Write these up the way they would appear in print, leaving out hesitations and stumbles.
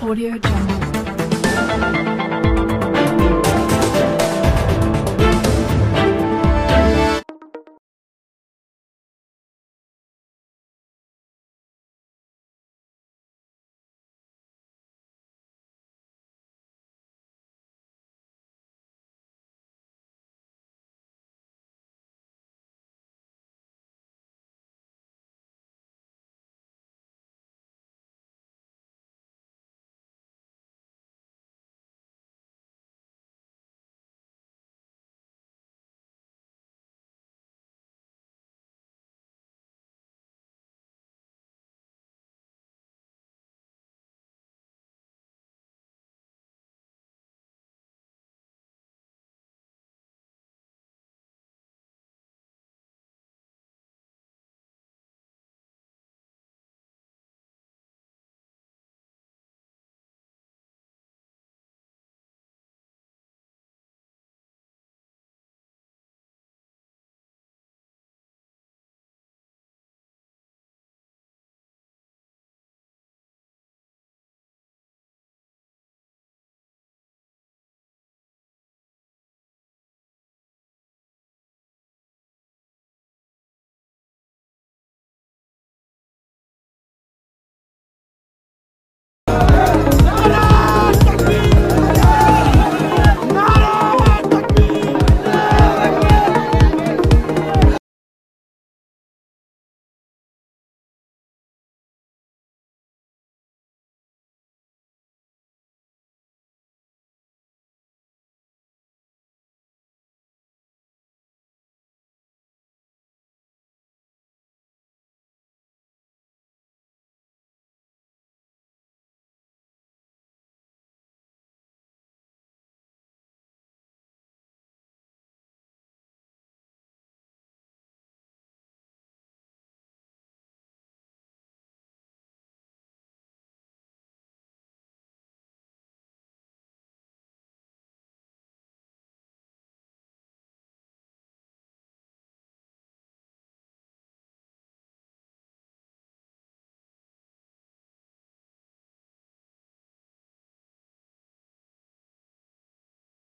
Audio Jungle.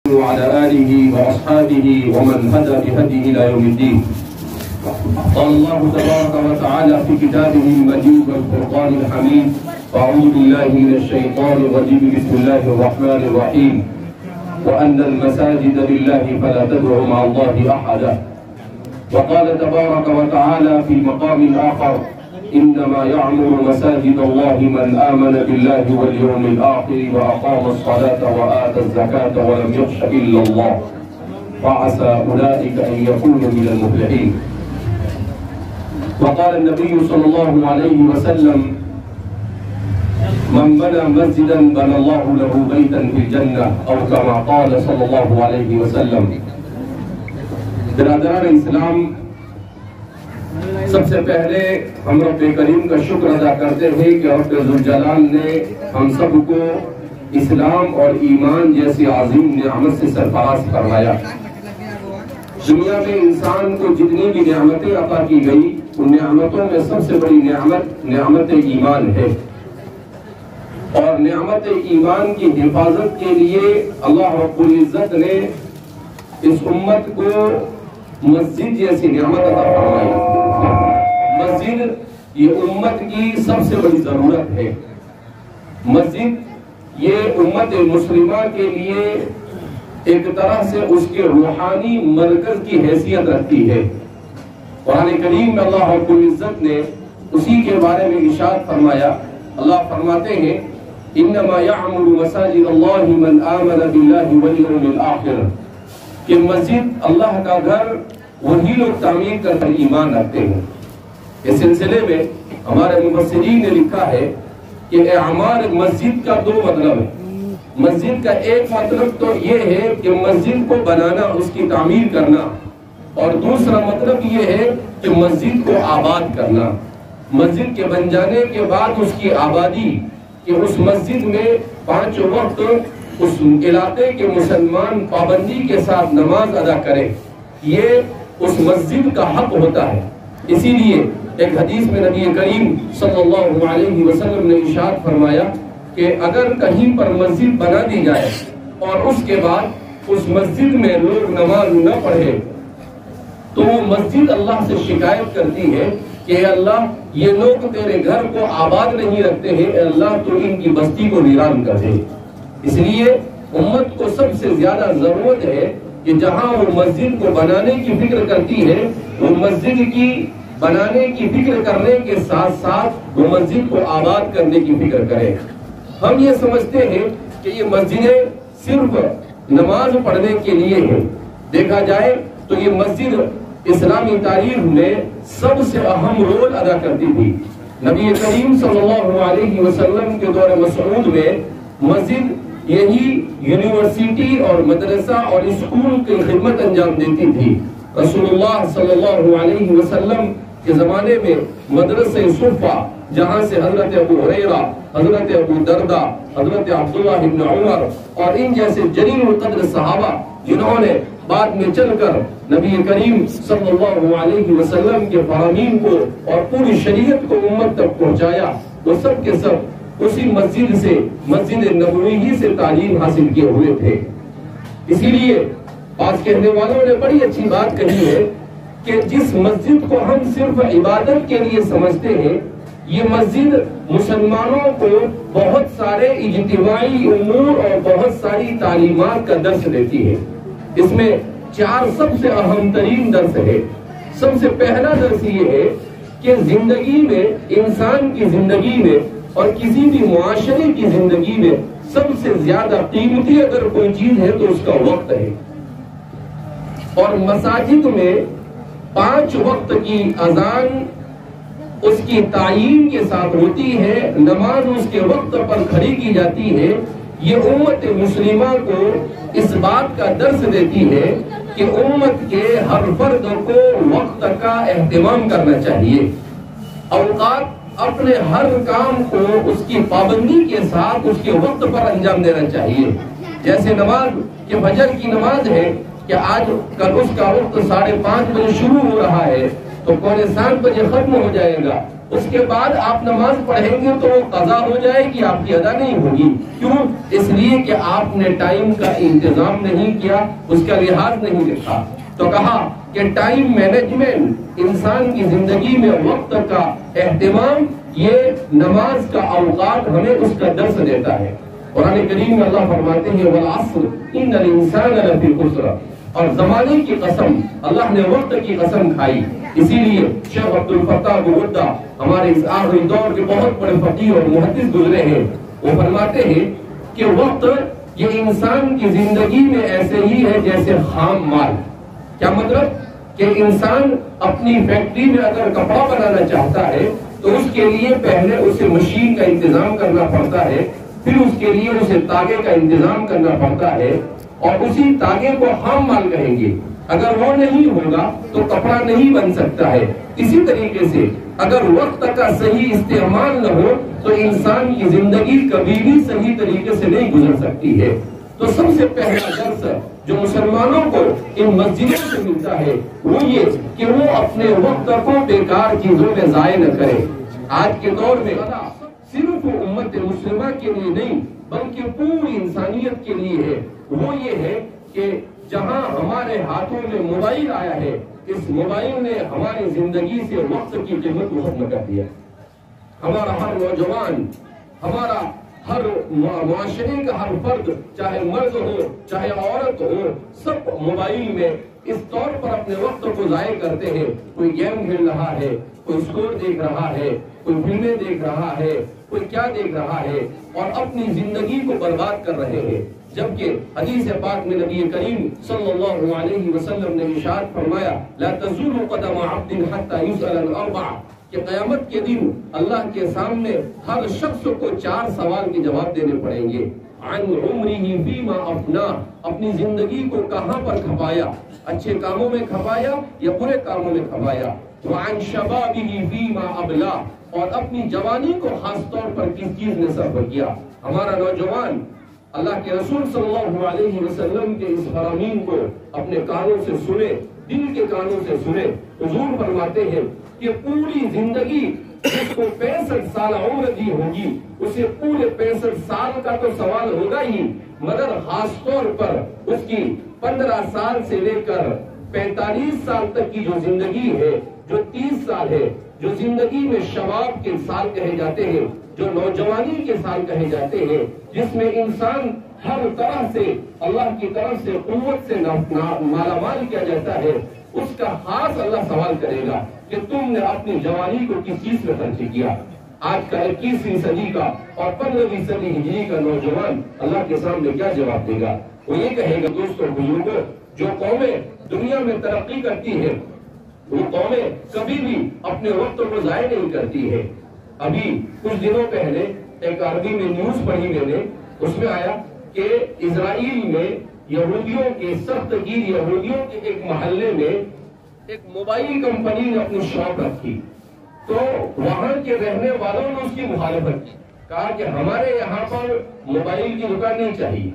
وعلى آله وأصحابه ومن هدى بهديه إلى يوم الدين. قال الله تبارك وتعالى في كتابه المجيد والفرقان الحميد: أعوذ بالله من الشيطان الرجيم، بسم الله الرحمن الرحيم، وأن المساجد لله فلا تدعوا مع الله أحدا. وقال تبارك وتعالى في مقام آخر: إنما يعمر مساجد الله من آمن بالله واليوم الآخر وأقام الصلاة وآتى الزكاة ولم يخش إلا الله فعسى أولئك أن يكونوا من المفلحين. وقال النبي صلى الله عليه وسلم: من بنى مسجدا بنى الله له بيتا في الجنة، أو كما قال صلى الله عليه وسلم. برادران اسلام، سب سے پہلے ہم رب کریم کا شکر ادا کرتے ہیں کہ رب ذوالجلال نے ہم سب کو اسلام اور ایمان جیسی عظیم نعمت سے سرفراز فرمایا. دنیا میں انسان کو جتنی بھی نعمتیں عطا کی گئی، ان نعمتوں میں سب سے بڑی نعمت ایمان ہے. اور نعمت ایمان کی حفاظت کے لیے اللہ رب العزت نے اس امت کو مسجد جیسی نعمت عطا فرمائی. مسجد یہ امت کی سب سے بڑی ضرورت ہے. مسجد یہ امت مسلمہ کے لیے ایک طرح سے اس کے روحانی مرکز کی حیثیت رکھتی ہے. قرآن کریم میں اللہ رب العزت نے اسی کے بارے میں ارشاد فرمایا. اللہ فرماتے ہیں: انما یعمر مساجد اللہ من آمن باللہ والیوم الآخر، کہ مسجد اللہ کا گھر وہی لوگ تعمیر کر ایمان رکھتے ہیں. اس سلسلے میں ہمارے مفسرین نے لکھا ہے کہ اعمار مسجد کا دو مطلب ہے. مسجد کا ایک مطلب تو یہ ہے کہ مسجد کو بنانا، اس کی تعمیر کرنا، اور دوسرا مطلب یہ ہے کہ مسجد کو آباد کرنا. مسجد کے بن جانے کے بعد اس کی آبادی، کہ اس مسجد میں 5 وقت اس علاقے کے مسلمان پابندی کے ساتھ نماز ادا کریں، یہ اس مسجد کا حق ہوتا ہے. اسی لیے ایک حدیث میں نبی کریم صلی اللہ علیہ وسلم نے ارشاد فرمایا: کہ اگر کہیں پر مسجد بنا دی جائے اور اس کے بعد اس مسجد میں لوگ نماز نہ پڑھے تو وہ مسجد اللہ سے شکایت کرتی ہے کہ اے اللہ یہ لوگ تیرے گھر کو آباد نہیں رکھتے ہیں، اے اللہ تو ان کی بستی کو ویران کر دے۔ اس لیے امت کو سب سے زیادہ ضرورت ہے کہ جہاں وہ مسجد کو بنانے کی فکر کرتی ہے وہ مسجد کی بنانے کی فکر کرنے کے ساتھ ساتھ وہ مسجد کو آباد کرنے کی فکر کرے۔ ہم یہ سمجھتے ہیں کہ یہ مسجدیں صرف نماز پڑھنے کے لیے ہیں، دیکھا جائے تو یہ مسجد اسلامی تاریخ میں سب سے اہم رول ادا کرتی تھی۔ نبی کریم صلی اللہ علیہ وسلم کے دور مسعود میں مسجد یہی یونیورسٹی اور مدرسہ اور اسکول کی خدمت انجام دیتی تھی۔ رسول اللہ صلی اللہ علیہ وسلم کے زمانے میں مدرسہ صفہ، جہاں سے حضرت ابو ہریرہ، حضرت ابو دردہ، حضرت عبداللہ بن عمر اور ان جیسے جلیل القدر صحابہ جنہوں نے بعد میں چل کر نبی کریم صلی اللہ علیہ وسلم کے فرامین کو اور پوری شریعت کو امت تک پہنچایا، وہ سب کے سب اسی مسجد سے، مسجد نبوی ہی سے تعلیم حاصل کیے ہوئے تھے۔ اسی لیے آج کہنے والوں نے بڑی اچھی بات کہی ہے کہ جس مسجد کو ہم صرف عبادت کے لیے سمجھتے ہیں، یہ مسجد مسلمانوں کو بہت سارے اجتماعی امور اور بہت ساری تعلیمات کا درس دیتی ہے۔ اس میں 4 سب سے اہم ترین درس ہے۔ سب سے پہلا درس یہ ہے کہ زندگی میں، انسان کی زندگی میں اور کسی بھی معاشرے کی زندگی میں سب سے زیادہ قیمتی اگر کوئی چیز ہے تو اس کا وقت ہے، اور مساجد میں 5 وقت کی اذان اس کی تعیین کے ساتھ ہوتی ہے، نماز اس کے وقت پر کھڑی کی جاتی ہے۔ یہ امت مسلمہ کو اس بات کا درس دیتی ہے کہ امت کے ہر فرد کو وقت کا اہتمام کرنا چاہیے، اوقات اپنے ہر کام کو اس کی پابندی کے ساتھ اس کے وقت پر انجام دینا چاہیے۔ جیسے نماز کہ فجر کی نماز ہے کہ آج کل اس کا وقت 5:30 بجے شروع ہو رہا ہے تو 6:45 بجے ختم ہو جائے گا، اس کے بعد آپ نماز پڑھیں گے تو وہ قضا ہو جائے گی، آپ کی ادا نہیں ہوگی۔ کیوں؟ اس لیے کہ آپ نے ٹائم کا انتظام نہیں کیا، اس کا لحاظ نہیں رکھا۔ تو کہا کہ ٹائم مینجمنٹ، انسان کی زندگی میں وقت کا اہتمام، یہ نماز کا اوقات ہمیں اس کا درس دیتا ہے۔ قرآن کریم میں اللہ فرماتے ہیں والعصر ان الانسان لفی خسر، اور زمانے کی قسم، اللہ نے وقت کی قسم کھائی۔ اسی لیے شیخ عبد الفتاح گودہ ہمارے اس آخری دور کے بہت بڑے فقیہ اور محدث گزرے ہیں، وہ فرماتے ہیں کہ وقت یہ انسان کی زندگی میں ایسے ہی ہے جیسے خام مال۔ کیا مطلب؟ کہ انسان اپنی فیکٹری میں اگر کپڑا بنانا چاہتا ہے تو اس کے لیے پہلے اسے مشین کا انتظام کرنا پڑتا ہے، پھر اس کے لیے اسے تاگے کا انتظام کرنا پڑتا ہے، اور اسی تاگے کو خام مال کہیں گے۔ اگر وہ نہیں ہوگا تو کپڑا نہیں بن سکتا ہے۔ اسی طریقے سے اگر وقت کا صحیح استعمال نہ ہو تو انسان کی زندگی کبھی بھی صحیح طریقے سے نہیں گزر سکتی ہے۔ تو سب سے پہلا درس جو مسلمانوں کو ان مسجدوں سے ملتا ہے وہ یہ کہ وہ اپنے وقت کو بیکار چیزوں میں ضائع نہ کرے۔ آج کے دور میں صرف امت مسلمہ کے لیے نہیں بلکہ پوری انسانیت کے لیے ہے، وہ یہ ہے کہ جہاں ہمارے ہاتھوں میں موبائل آیا ہے، اس موبائل نے ہماری زندگی سے وقت کی قیمت کو ختم کر دیا۔ ہمارا ہر نوجوان، ہمارا ہر معاشرے کا ہر فرد، چاہے مرد ہو چاہے عورت ہو، سب موبائل میں اس طور پر اپنے وقت کو ضائع کرتے ہیں۔ کوئی گیم کھیل رہا ہے، کوئی اسکور دیکھ رہا ہے، کوئی فلمیں دیکھ رہا ہے، کوئی کیا دیکھ رہا ہے، اور اپنی زندگی کو برباد کر رہے ہیں۔ جبکہ حدیث پاک میں نبی کریم صلی اللہ علیہ وسلم نے ارشاد فرمایا لا تزول قدم عبد حتى يسأل عن 4، کہ قیامت کے دن اللہ کے سامنے ہر شخص کو 4 سوال کے جواب دینے پڑیں گے۔ عن عمره فيما افنى، اپنی زندگی کو کہاں پر کھپایا، اچھے کاموں میں کھپایا یا برے کاموں میں کھپایا۔ وعن شبابه فيما ابلى، اور اپنی جوانی کو خاص طور پر کس چیز نے صرف کیا۔ ہمارا نوجوان اللہ کے رسول صلی اللہ علیہ وسلم کے اس فرامین کو اپنے کانوں سے سنے، دل کے کانوں سے سنے۔ حضور فرماتے ہیں کہ پوری زندگی جس کو 65 سال عمر دی ہوگی اسے پورے 65 سال کا تو سوال ہوگا ہی، مگر خاص طور پر اس کی 15 سال سے لے کر 45 سال تک کی جو زندگی ہے، جو 30 سال ہے، جو زندگی میں شباب کے سال کہے جاتے ہیں، جو نوجوانی کے سال کہے جاتے ہیں، جس میں انسان ہر طرح سے اللہ کی طرف سے قوت سے مالا مال کیا جاتا ہے، اس کا خاص اللہ سوال کرے گا کہ تم نے اپنی جوانی کو کس چیز میں خرچ کیا۔ آج کا 21ویں صدی کا اور 15ویں صدی ہجری کا نوجوان اللہ کے سامنے کیا جواب دے گا؟ وہ یہ کہے گا دوستوں بزرگوں، جو قومیں دنیا میں ترقی کرتی ہیں وہ قومیں کبھی بھی اپنے وقت کو ضائع نہیں کرتی ہے۔ ابھی کچھ دنوں پہلے ایک عربی میں نیوز پڑھی میں نے، اس میں آیا کہ اسرائیل میں یہودیوں کے سخت گیر یہودیوں کے ایک محلے میں ایک موبائل کمپنی نے اپنی شاپ رکھی، تو وہاں کے رہنے والوں نے اس کی مخالفت کی، کہا کہ ہمارے یہاں پر موبائل کی دکان نہیں چاہیے۔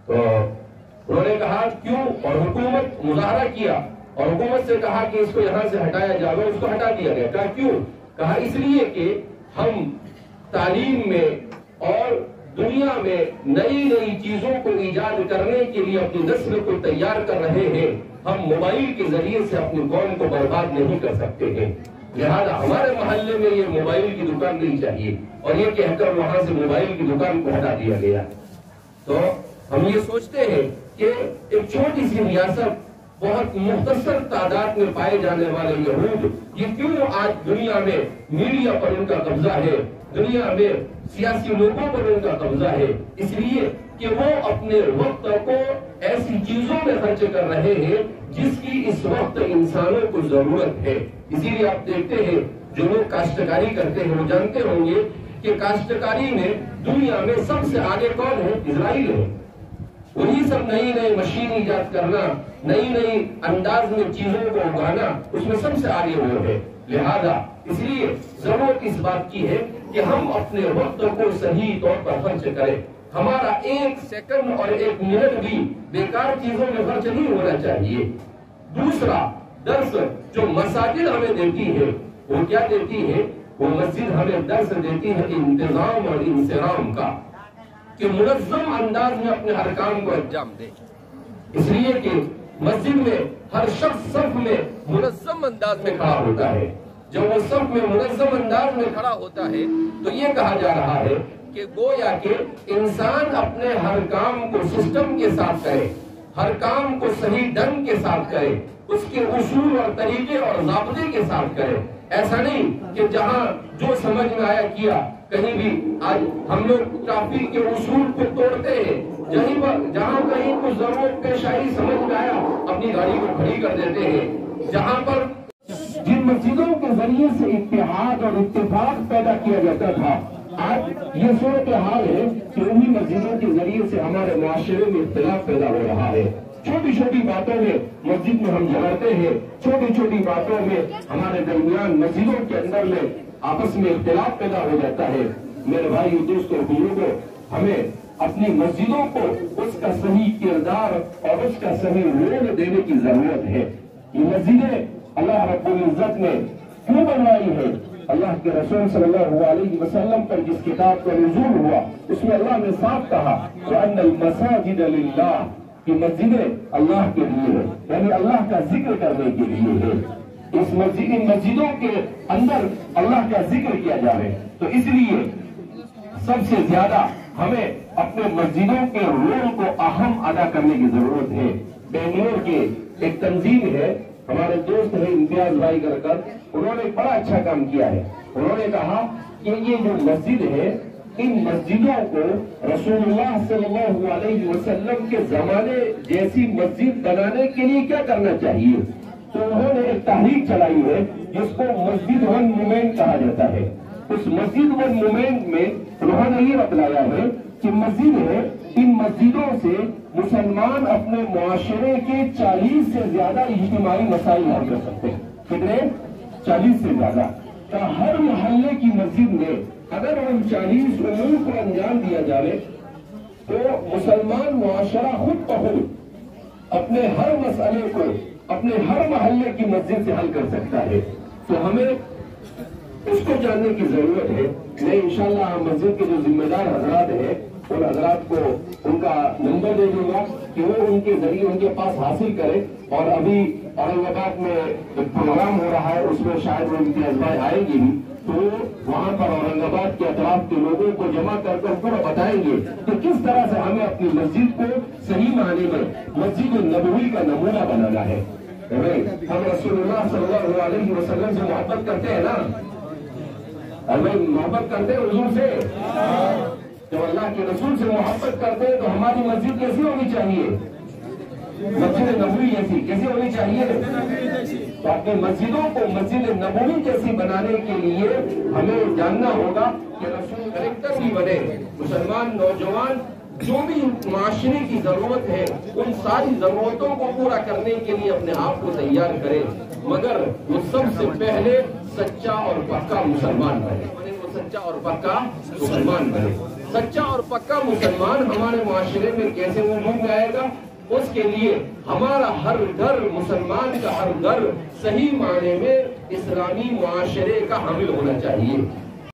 تو انہوں نے کہا کیوں، اور حکومت مظاہرہ کیا اور حکومت سے کہا کہ اس کو یہاں سے ہٹایا جائے، اس کو ہٹا دیا گیا۔ کہا کیوں؟ کہا اس لیے کہ ہم تعلیم میں اور دنیا میں نئی نئی چیزوں کو ایجاد کرنے کے لیے اپنی نسل کو تیار کر رہے ہیں، ہم موبائل کے ذریعے سے اپنی قوم کو برباد نہیں کر سکتے ہیں، لہذا ہمارے محلے میں یہ موبائل کی دکان نہیں چاہیے، اور یہ کہہ کر وہاں سے موبائل کی دکان کو ہٹا دیا گیا۔ تو ہم یہ سوچتے ہیں کہ ایک چھوٹی سی ریاست، بہت مختصر تعداد میں پائے جانے والے یہود، یہ کیوں آج دنیا میں میڈیا پر ان کا قبضہ ہے، دنیا میں سیاسی لوگوں پر ان کا قبضہ ہے؟ اس لیے کہ وہ اپنے وقت کو ایسی چیزوں میں خرچ کر رہے ہیں جس کی اس وقت انسانوں کو ضرورت ہے۔ اسی لیے آپ دیکھتے ہیں جو لوگ کاشتکاری کرتے ہیں وہ جانتے ہوں گے کہ کاشتکاری میں دنیا میں سب سے آگے کون ہے؟ اسرائیل ہے۔ وہی سب نئی نئی مشین ایجاد کرنا، نئی نئی انداز میں چیزوں کو اگانا، اس میں سب سے آگے وہ ہے۔ لہذا اس لیے ضرورت اس بات کی ہے کہ ہم اپنے وقت کو صحیح طور پر خرچ کریں۔ ہمارا 1 سیکنڈ اور 1 منٹ بھی بیکار چیزوں میں خرچ نہیں ہونا چاہیے۔ دوسرا درس جو مساجد ہمیں دیتی ہے وہ کیا دیتی ہے؟ وہ مسجد ہمیں درس دیتی ہے انتظام اور انصرام کا، کہ منظم انداز میں اپنے ہر کام کو انجام دے۔ اس لیے کہ مسجد میں ہر شخص صف میں منظم انداز میں کھڑا ہوتا ہے۔ جب وہ صف میں منظم انداز میں کھڑا ہوتا ہے تو یہ کہا جا رہا ہے کہ گویا کہ انسان اپنے ہر کام کو سسٹم کے ساتھ کرے، ہر کام کو صحیح ڈھنگ کے ساتھ کرے، اس کے اصول اور طریقے اور ضابطے کے ساتھ کرے۔ ایسا نہیں کہ جہاں جو سمجھ میں آیا کیا، کہیں بھی آج ہم لوگ ٹریفک کے اصول کو توڑتے ہیں، جہاں کہیں کچھ ضرورت پیش آئی سمجھ میں آیا اپنی گاڑی کو کھڑی کر دیتے ہیں۔ جہاں پر جن مسجدوں کے ذریعے سے اتحاد اور اتفاق پیدا کیا جاتا تھا، آج یہ صورتحال ہے کہ انہی مسجدوں کے ذریعے سے ہمارے معاشرے میں اختلاف پیدا ہو رہا ہے۔ چھوٹی چھوٹی باتوں میں مسجد میں ہم جھگڑتے ہیں، چھوٹی چھوٹی باتوں میں ہمارے درمیان مسجدوں کے اندر میں آپس میں اختلاف پیدا ہو جاتا ہے۔ میرے بھائی دوستوں بزرگوں، ہمیں اپنی مسجدوں کو اس کا صحیح کردار اور اس کا صحیح رول دینے کی ضرورت ہے۔ یہ مسجدیں اللہ رب العزت نے کیوں بنوائی ہے؟ اللہ کے رسول صلی اللہ علیہ وسلم پر جس کتاب کا نزول ہوا اس میں اللہ نے صاف کہا وَأَنَّ الْمَسَاجِدَ لِلَّهِ، کہ مسجدیں اللہ کے لیے ہے، یعنی اللہ کا ذکر کرنے کے لیے ہے۔ ان مسجدوں کے اندر اللہ کا ذکر کیا جائے، تو اس لیے سب سے زیادہ ہمیں اپنے مسجدوں کے رول کو اہم ادا کرنے کی ضرورت ہے۔ بنگلور کے ایک تنظیم ہے، ہمارے دوست ہیں امتیاز بھائی کر انہوں نے بڑا اچھا کام کیا ہے۔ انہوں نے کہا کہ یہ جو مسجد ہے ان مسجدوں کو رسول اللہ صلی اللہ علیہ وسلم کے زمانے جیسی مسجد بنانے کے لیے کیا کرنا چاہیے۔ تو انہوں نے ایک تحریک چلائی ہے جس کو مسجد ون موومنٹ کہا جاتا ہے۔ اس مسجد ون موومنٹ میں انہوں نے یہ بتلایا ہے کہ مسجد ہے، ان مسجدوں سے مسلمان اپنے معاشرے کے 40 سے زیادہ اجتماعی مسائل حل کر سکتے ہیں۔ کتنے؟ 40 سے زیادہ۔ تو ہر محلے کی مسجد میں اگر ان 40 امور کو انجام دیا جائے تو مسلمان معاشرہ خود بخود اپنے ہر مسئلے کو اپنے ہر محلے کی مسجد سے حل کر سکتا ہے۔ تو ہمیں اس کو جاننے کی ضرورت ہے. میں انشاءاللہ مسجد کے جو ذمہ دار حضرات ہیں ان حضرات کو ان کا نمبر دے دوں گا کہ وہ ان کے ذریعے ان کے پاس حاصل کرے. اور ابھی اورنگ آباد میں ایک پروگرام ہو رہا ہے، اس میں شاید وہ امتیاز بھائی آئیں گی بھی، تو وہاں پر اورنگ آباد کے اطراف کے لوگوں کو جمع کر پورا بتائیں گے کہ کس طرح سے ہمیں اپنی مسجد کو صحیح معنی میں مسجد النبوی کا نمونہ بنانا ہے. ہم رسول اللہ صلی اللہ علیہ وسلم سے محبت کرتے ہیں نا، ہمیں محبت کرتے ہیں حضور سے. جب اللہ کے رسول سے محبت کرتے ہیں تو ہماری مسجد کیسی ہونی چاہیے؟ مسجد نبوی جیسی. کیسی ہونی چاہیے؟ تو اپنی مسجدوں کو مسجد نبوی جیسی بنانے کے لیے ہمیں جاننا ہوگا کہ رسول کریکٹر بھی بنے. مسلمان نوجوان جو بھی معاشرے کی ضرورت ہے ان ساری ضرورتوں کو پورا کرنے کے لیے اپنے آپ کو تیار کرے، مگر وہ سب سے پہلے سچا اور پکا مسلمان بنے. وہ سچا اور پکا مسلمان بنے. سچا اور پکا مسلمان ہمارے معاشرے میں کیسے وجود میں آئے گا؟ اس کے لیے ہمارا ہر گھر، مسلمان کا ہر گھر صحیح معنی میں اسلامی معاشرے کا حامل ہونا چاہیے.